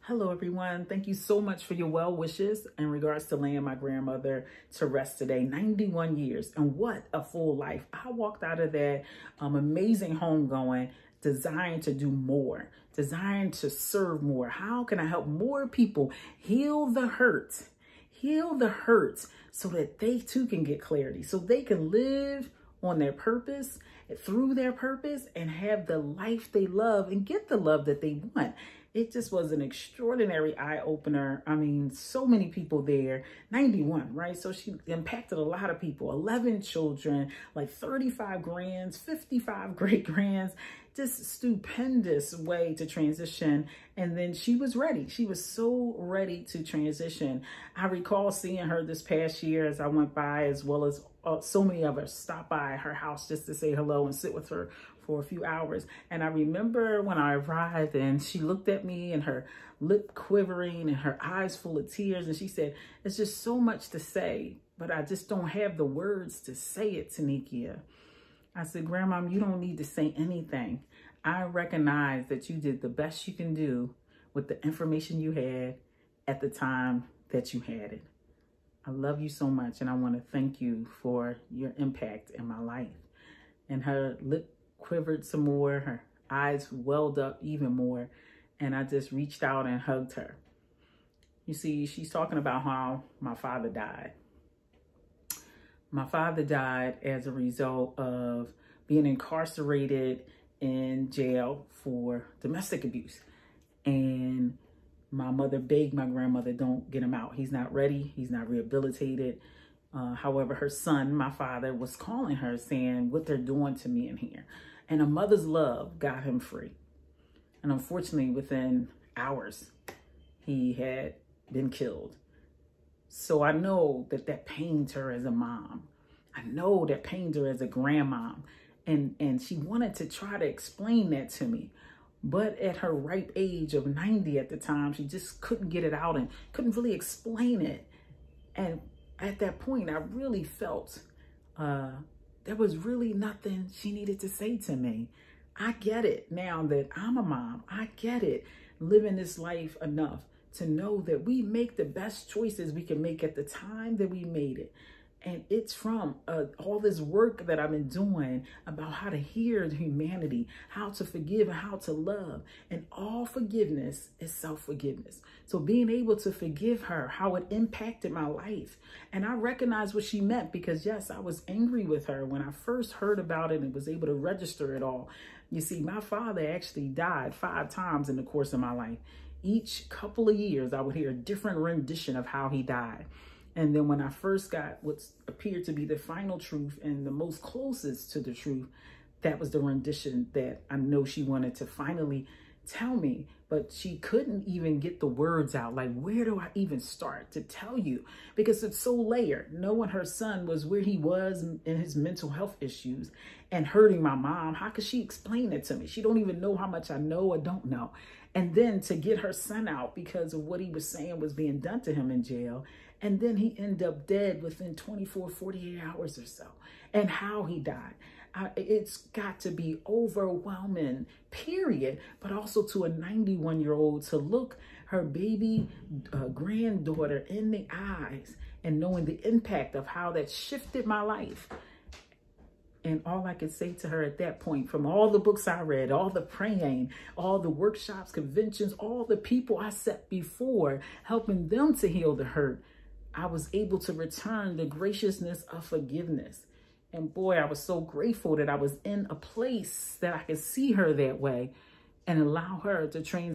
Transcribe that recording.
Hello, everyone. Thank you so much for your well wishes in regards to laying my grandmother to rest today. 91 years, and what a full life. I walked out of that amazing homegoing designed to do more, designed to serve more. How can I help more people heal the hurt? Heal the hurt so that they too can get clarity, so they can live on their purpose, through their purpose, and have the life they love and get the love that they want. It just was an extraordinary eye-opener. I mean, so many people there, 91, right? So she impacted a lot of people, 11 children, like 35 grands, 55 great grands, just stupendous way to transition. And then she was ready. She was so ready to transition. I recall seeing her this past year as I went by, as well as so many of us stopped by her house just to say hello and sit with her for a few hours. And I remember when I arrived and she looked at me and her lip quivering and her eyes full of tears. And she said, "It's just so much to say, but I just don't have the words to say it, Tanikia." I said, "Grandma, you don't need to say anything. I recognize that you did the best you can do with the information you had at the time that you had it. I love you so much, and I want to thank you for your impact in my life." And her lip quivered some more, her eyes welled up even more, and I just reached out and hugged her. You see, she's talking about how my father died. My father died as a result of being incarcerated in jail for domestic abuse. And my mother begged my grandmother, "Don't get him out. He's not ready. He's not rehabilitated." However, her son, my father, was calling her saying what they're doing to me in here. And a mother's love got him free. And unfortunately, within hours, he had been killed. So I know that that pained her as a mom. I know that pained her as a grandmom. And she wanted to try to explain that to me. But at her ripe age of 90 at the time, she just couldn't get it out and couldn't really explain it. And at that point, I really felt there was really nothing she needed to say to me. I get it now that I'm a mom. I get it, living this life enough to know that we make the best choices we can make at the time that we made it. And it's from all this work that I've been doing about how to hear humanity, how to forgive and how to love. And all forgiveness is self-forgiveness. So being able to forgive her, how it impacted my life. And I recognize what she meant because, yes, I was angry with her when I first heard about it and was able to register it all. You see, my father actually died 5 times in the course of my life. Each couple of years, I would hear a different rendition of how he died. And then when I first got what appeared to be the final truth and the most closest to the truth, that was the rendition that I know she wanted to finally tell me. But she couldn't even get the words out. Like, where do I even start to tell you? Because it's so layered. Knowing her son was where he was in his mental health issues and hurting my mom. How could she explain it to me? She don't even know how much I know or don't know. And then to get her son out because of what he was saying was being done to him in jail. And then he ended up dead within 24, 48 hours or so. And how he died. It's got to be overwhelming, period. But also to a 91-year-old to look her baby granddaughter in the eyes and knowing the impact of how that shifted my life. And all I could say to her at that point, from all the books I read, all the praying, all the workshops, conventions, all the people I set before, helping them to heal the hurt, I was able to return the graciousness of forgiveness. And boy, I was so grateful that I was in a place that I could see her that way and allow her to train